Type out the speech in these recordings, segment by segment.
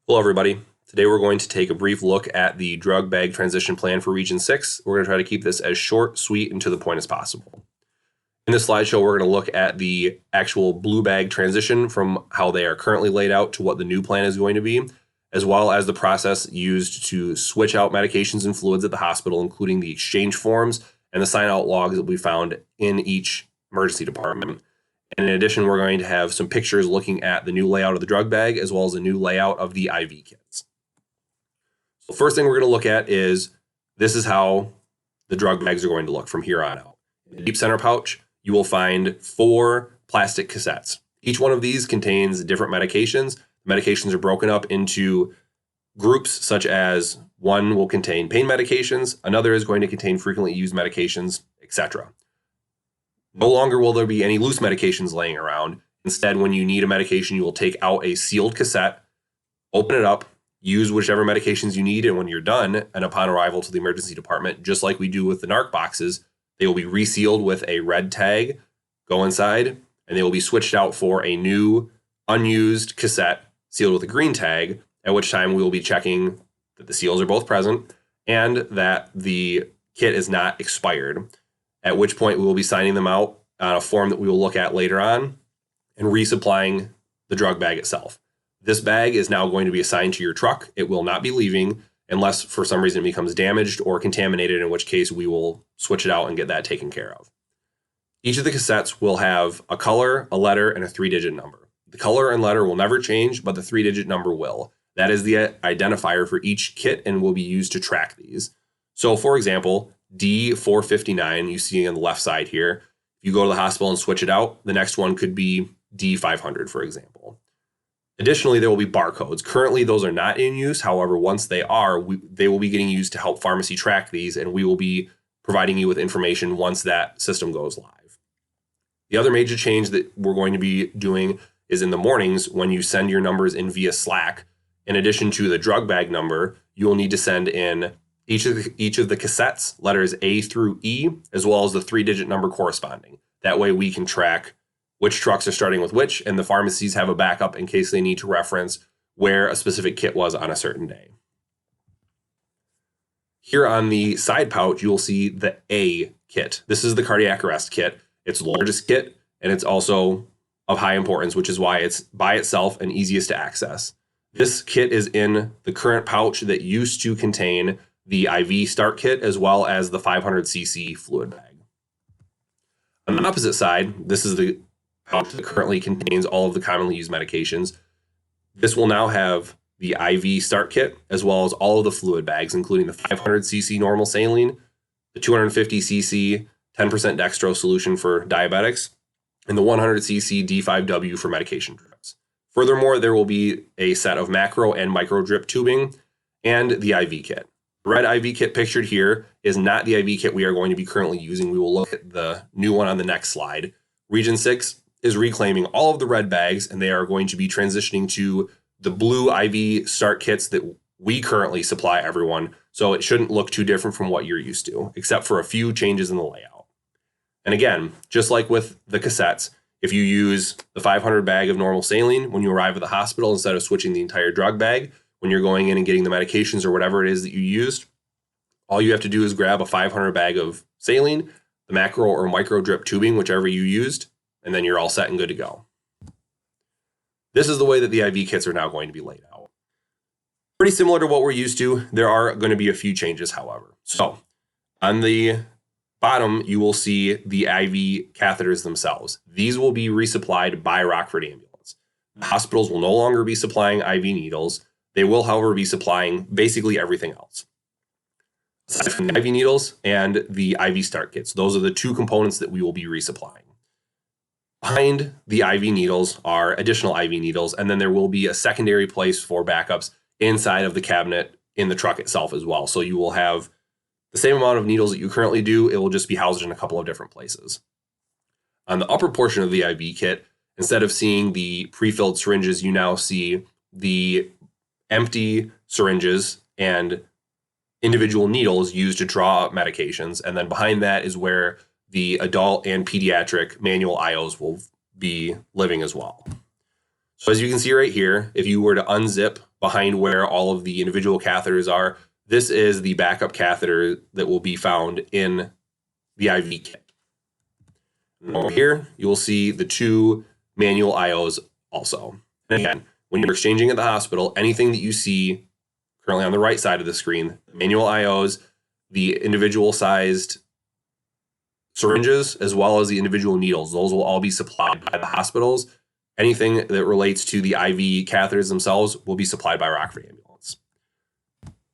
Hello, everybody. Today we're going to take a brief look at the drug bag transition plan for Region 6. We're going to try to keep this as short, sweet, and to the point as possible. In this slideshow, we're going to look at the actual blue bag transition from how they are currently laid out to what the new plan is going to be, as well as the process used to switch out medications and fluids at the hospital, including the exchange forms and the sign-out logs that we found in each emergency department. And in addition, we're going to have some pictures looking at the new layout of the drug bag as well as the new layout of the IV kits. So first thing we're going to look at is this is how the drug bags are going to look from here on out. In the deep center pouch, you will find 4 plastic cassettes. Each one of these contains different medications. Medications are broken up into groups such as one will contain pain medications, another is going to contain frequently used medications, etc. No longer will there be any loose medications laying around. Instead, when you need a medication, you will take out a sealed cassette, open it up, use whichever medications you need, and when you're done, and upon arrival to the emergency department, just like we do with the NARC boxes, they will be resealed with a red tag, go inside, and they will be switched out for a new unused cassette sealed with a green tag, at which time we will be checking that the seals are both present and that the kit is not expired. At which point we will be signing them out on a form that we will look at later on and resupplying the drug bag itself. This bag is now going to be assigned to your truck. It will not be leaving unless for some reason it becomes damaged or contaminated, in which case we will switch it out and get that taken care of. Each of the cassettes will have a color, a letter, and a 3-digit number. The color and letter will never change, but the 3-digit number will. That is the identifier for each kit and will be used to track these. So for example, D459, you see on the left side here. If you go to the hospital and switch it out, the next one could be D500, for example. Additionally, there will be barcodes. Currently, those are not in use. However, once they are, they will be getting used to help pharmacy track these, and we will be providing you with information once that system goes live. The other major change that we're going to be doing is in the mornings when you send your numbers in via Slack. In addition to the drug bag number, you will need to send in each of the cassettes, letters A through E, as well as the 3-digit number corresponding. That way we can track which trucks are starting with which, and the pharmacies have a backup in case they need to reference where a specific kit was on a certain day. Here on the side pouch, you will see the A kit. This is the cardiac arrest kit. It's the largest kit, and it's also of high importance, which is why it's by itself and easiest to access. This kit is in the current pouch that used to contain the IV start kit, as well as the 500cc fluid bag. On the opposite side, this is the pouch that currently contains all of the commonly used medications. This will now have the IV start kit, as well as all of the fluid bags, including the 500cc normal saline, the 250cc 10% dextrose solution for diabetics, and the 100cc D5W for medication drips. Furthermore, there will be a set of macro and micro drip tubing and the IV kit. The red IV kit pictured here is not the IV kit we are going to be currently using. We will look at the new one on the next slide. Region 6 is reclaiming all of the red bags, and they are going to be transitioning to the blue IV start kits that we currently supply everyone. So it shouldn't look too different from what you're used to, except for a few changes in the layout. And again, just like with the cassettes, if you use the 500 bag of normal saline when you arrive at the hospital instead of switching the entire drug bag, when you're going in and getting the medications or whatever it is that you used, all you have to do is grab a 500 bag of saline, the macro or micro drip tubing, whichever you used, and then you're all set and good to go. This is the way that the IV kits are now going to be laid out. Pretty similar to what we're used to. There are going to be a few changes, however. So on the bottom, you will see the IV catheters themselves. These will be resupplied by Rockford Ambulance. The hospitals will no longer be supplying IV needles. They will, however, be supplying basically everything else. Aside from the IV needles and the IV start kits, those are the 2 components that we will be resupplying. Behind the IV needles are additional IV needles, and then there will be a secondary place for backups inside of the cabinet in the truck itself as well. So you will have the same amount of needles that you currently do. It will just be housed in a couple of different places. On the upper portion of the IV kit, instead of seeing the pre-filled syringes, you now see the empty syringes and individual needles used to draw up medications. And then behind that is where the adult and pediatric manual IOs will be living as well. So as you can see right here, if you were to unzip behind where all of the individual catheters are, this is the backup catheter that will be found in the IV kit. And over here, you will see the 2 manual IOs also. And again, when you're exchanging at the hospital, anything that you see currently on the right side of the screen, manual IOs, the individual sized syringes, as well as the individual needles, those will all be supplied by the hospitals. Anything that relates to the IV catheters themselves will be supplied by Rockford Ambulance.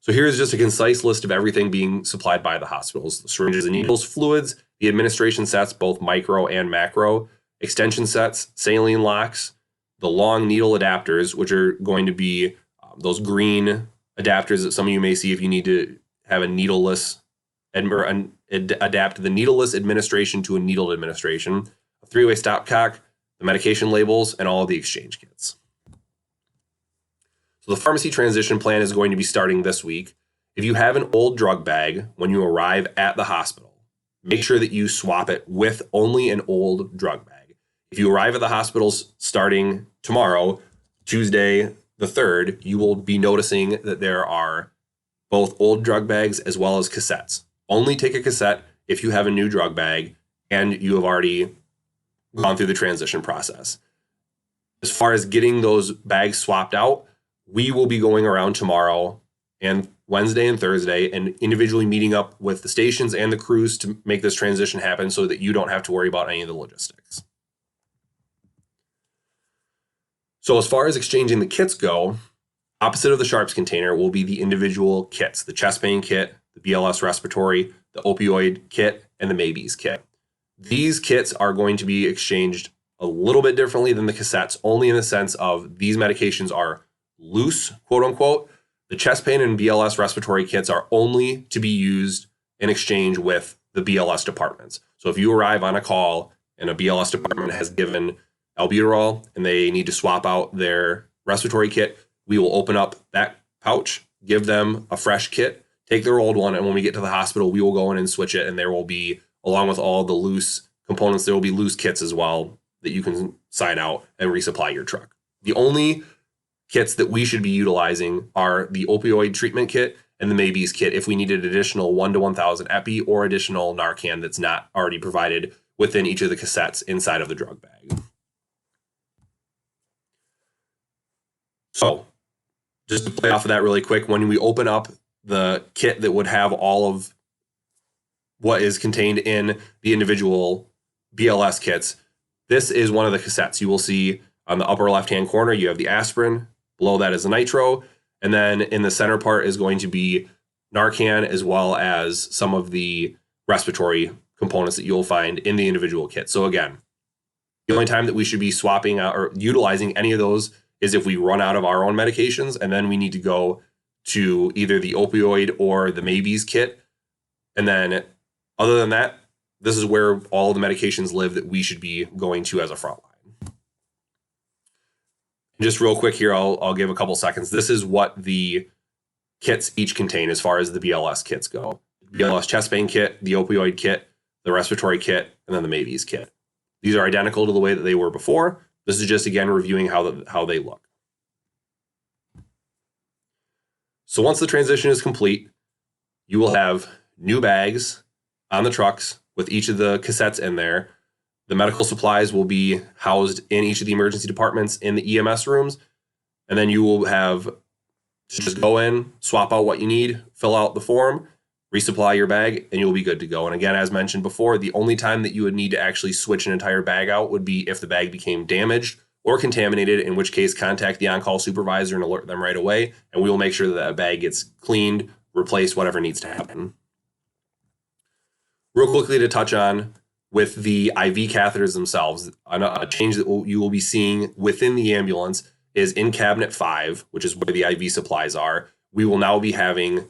So here's just a concise list of everything being supplied by the hospitals: the syringes and needles, fluids, the administration sets, both micro and macro, extension sets, saline locks, the long needle adapters, which are going to be those green adapters that some of you may see if you need to have a needleless adapt the needleless administration to a needled administration, a 3-way stopcock, the medication labels, and all of the exchange kits. So the pharmacy transition plan is going to be starting this week. If you have an old drug bag when you arrive at the hospital, make sure that you swap it with only an old drug bag. If you arrive at the hospitals starting tomorrow, Tuesday the 3rd, you will be noticing that there are both old drug bags as well as cassettes. Only take a cassette if you have a new drug bag and you have already gone through the transition process. As far as getting those bags swapped out, we will be going around tomorrow and Wednesday and Thursday and individually meeting up with the stations and the crews to make this transition happen so that you don't have to worry about any of the logistics. So as far as exchanging the kits go, opposite of the Sharps container will be the individual kits: the chest pain kit, the BLS respiratory, the opioid kit, and the Maybes kit. These kits are going to be exchanged a little bit differently than the cassettes, only in the sense of these medications are loose, quote unquote. The chest pain and BLS respiratory kits are only to be used in exchange with the BLS departments. So if you arrive on a call and a BLS department has given albuterol and they need to swap out their respiratory kit, we will open up that pouch, give them a fresh kit, take their old one, and when we get to the hospital, we will go in and switch it, and there will be, along with all the loose components, there will be loose kits as well that you can sign out and resupply your truck. The only kits that we should be utilizing are the opioid treatment kit and the Maybes kit if we needed additional 1 to 1,000 epi or additional Narcan that's not already provided within each of the cassettes inside of the drug bag. So just to play off of that really quick, when we open up the kit that would have all of what is contained in the individual BLS kits, this is one of the cassettes. You will see on the upper left-hand corner, you have the aspirin. Below that is the nitro. And then in the center part is going to be Narcan, as well as some of the respiratory components that you'll find in the individual kit. So again, the only time that we should be swapping out or utilizing any of those is if we run out of our own medications, and then we need to go to either the opioid or the Maybes kit. And then other than that, this is where all the medications live that we should be going to as a front line. Just real quick here, I'll give a couple seconds. This is what the kits each contain as far as the BLS kits go. BLS chest pain kit, the opioid kit, the respiratory kit, and then the Maybes kit. These are identical to the way that they were before. This is just, again, reviewing how they look. So once the transition is complete, you will have new bags on the trucks with each of the cassettes in there. The medical supplies will be housed in each of the emergency departments in the EMS rooms. And then you will have to just go in, swap out what you need, fill out the form, resupply your bag, and you'll be good to go. And again, as mentioned before, the only time that you would need to actually switch an entire bag out would be if the bag became damaged or contaminated, in which case contact the on-call supervisor and alert them right away, and we will make sure that that bag gets cleaned, replaced, whatever needs to happen. Real quickly to touch on with the IV catheters themselves, a change that you will be seeing within the ambulance is in cabinet 5, which is where the IV supplies are. We will now be having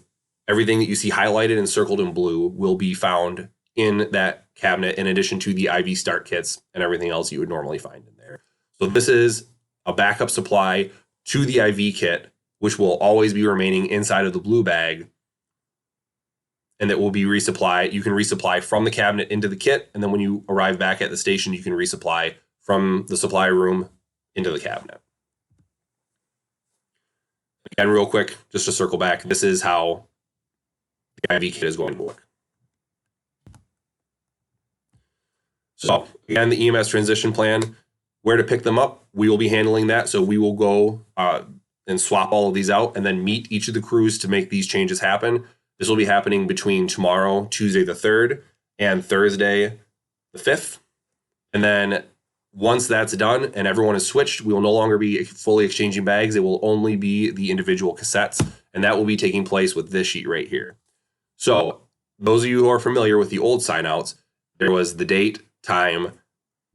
everything that you see highlighted and circled in blue will be found in that cabinet, in addition to the IV start kits and everything else you would normally find in there. So this is a backup supply to the IV kit, which will always be remaining inside of the blue bag, and that will be resupplied. You can resupply from the cabinet into the kit, and then when you arrive back at the station, you can resupply from the supply room into the cabinet. Again, real quick, just to circle back, this is how the IV kit is going to work. So again, the EMS transition plan, where to pick them up, we will be handling that. So we will go and swap all of these out and then meet each of the crews to make these changes happen. This will be happening between tomorrow, Tuesday the 3rd, and Thursday the 5th. And then once that's done and everyone is switched, we will no longer be fully exchanging bags. It will only be the individual cassettes, and that will be taking place with this sheet right here. So those of you who are familiar with the old sign-outs, there was the date, time,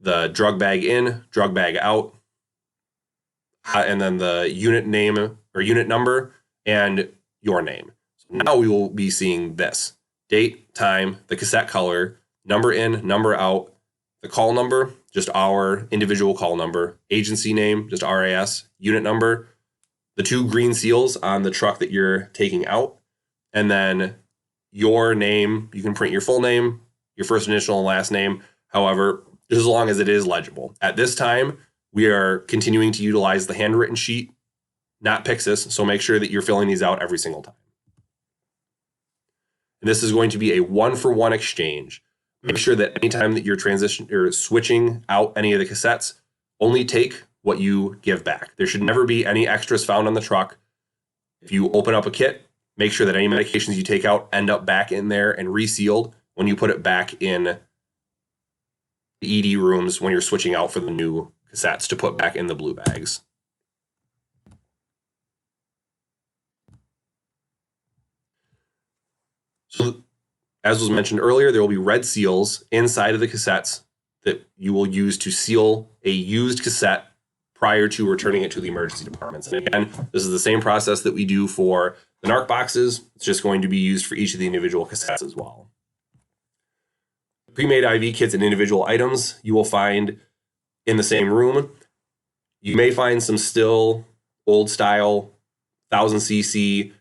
the drug bag in, drug bag out, and then the unit name or unit number and your name. So now we will be seeing this: date, time, the cassette color, number in, number out, the call number, just our individual call number, agency name, just RAS, unit number, the 2 green seals on the truck that you're taking out, and then your name. You can print your full name, your first initial and last name, however, just as long as it is legible. At this time, we are continuing to utilize the handwritten sheet, not Pyxis, so make sure that you're filling these out every single time. And this is going to be a 1-for-1 exchange. Make sure that anytime that you're switching out any of the cassettes, only take what you give back. There should never be any extras found on the truck. If you open up a kit, make sure that any medications you take out end up back in there and resealed when you put it back in the ED rooms when you're switching out for the new cassettes to put back in the blue bags. So as was mentioned earlier, there will be red seals inside of the cassettes that you will use to seal a used cassette prior to returning it to the emergency departments. And again, this is the same process that we do for the NARC boxes. It's just going to be used for each of the individual cassettes as well. Pre-made IV kits and individual items you will find in the same room. You may find some still old style 1000cc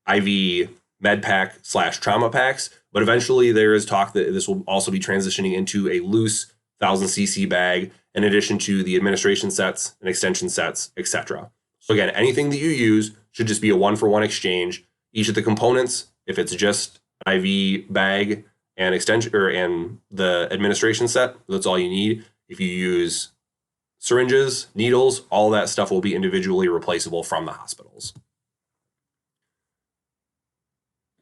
IV med pack / trauma packs, but eventually there is talk that this will also be transitioning into a loose 1000cc bag in addition to the administration sets and extension sets, etc. So again, anything that you use should just be a 1-for-1 exchange. Each of the components, if it's just IV bag and extension and the administration set, that's all you need. If you use syringes, needles, all that stuff will be individually replaceable from the hospitals.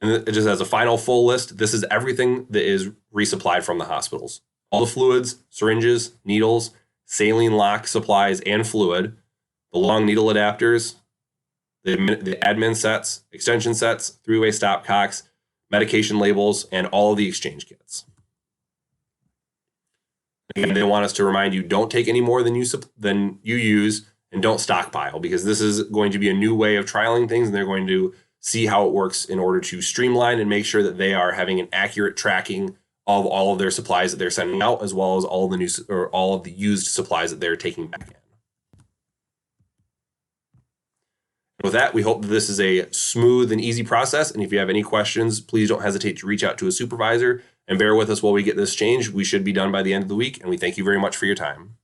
And it just has a final full list. This is everything that is resupplied from the hospitals. All the fluids, syringes, needles, saline lock supplies and fluid, the long needle adapters, the admin sets, extension sets, 3-way stopcocks, medication labels, and all of the exchange kits. And they want us to remind you, don't take any more than you use, and don't stockpile, because this is going to be a new way of trialing things, and they're going to see how it works in order to streamline and make sure that they are having an accurate tracking of all of their supplies that they're sending out, as well as all of the used supplies that they're taking back in. With that, we hope that this is a smooth and easy process. And if you have any questions, please don't hesitate to reach out to a supervisor and bear with us while we get this changed. We should be done by the end of the week. And we thank you very much for your time.